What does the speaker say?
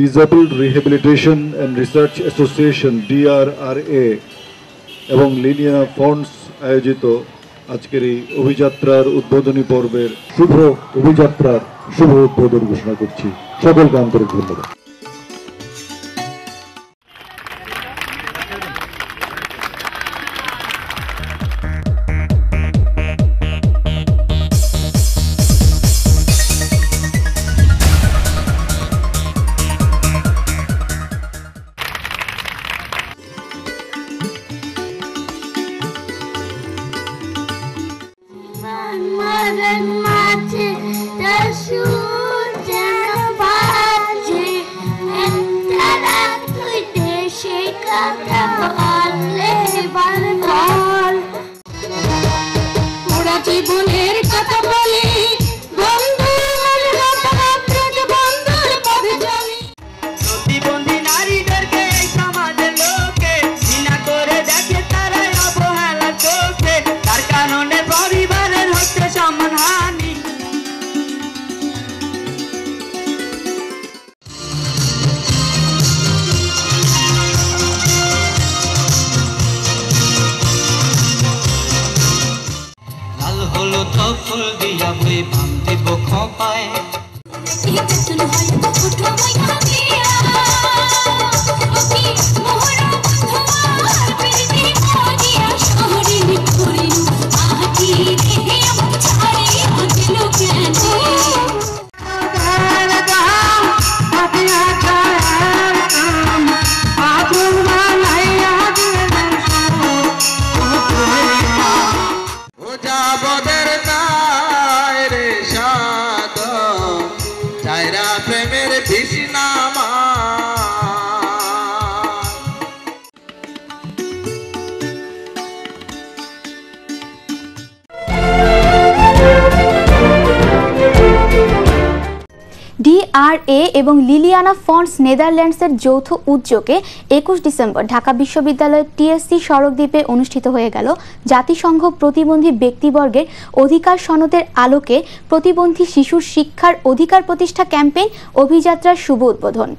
Disabled rehabilitation and research association DRRA এবং Liliana funds আয়োজিত আজকের এই অভিযাত্রার উদ্বোধনী পর্বের শুভ উদ্বোধন ঘোষণা করছি। সকলকে আন্তরিক ধন্যবাদ। জীবনের কথা বলি প্রতিবন্ধী নারীদেরকে এই সমাজের লোকে ঘৃণা করে দেখে, তারা অবহেলা চোখে, তার কারণে পরিবারের হচ্ছে সম্মানহানি। হলো তো ফুল দিয়া বই ভাঙতে বখ পায় প্রেমের ভিসনামা। DRA এবং লিলিয়ানা ফান্ডস নেদারল্যান্ডসের যৌথ উদ্যোগে 21 ডিসেম্বর ঢাকা বিশ্ববিদ্যালয়ের TSC সড়কদ্বীপে অনুষ্ঠিত হয়ে গেল জাতিসংঘ প্রতিবন্ধী ব্যক্তিবর্গের অধিকার সনদের আলোকে প্রতিবন্ধী শিশুর শিক্ষার অধিকার প্রতিষ্ঠা ক্যাম্পেইন অভিযাত্রার শুভ উদ্বোধন।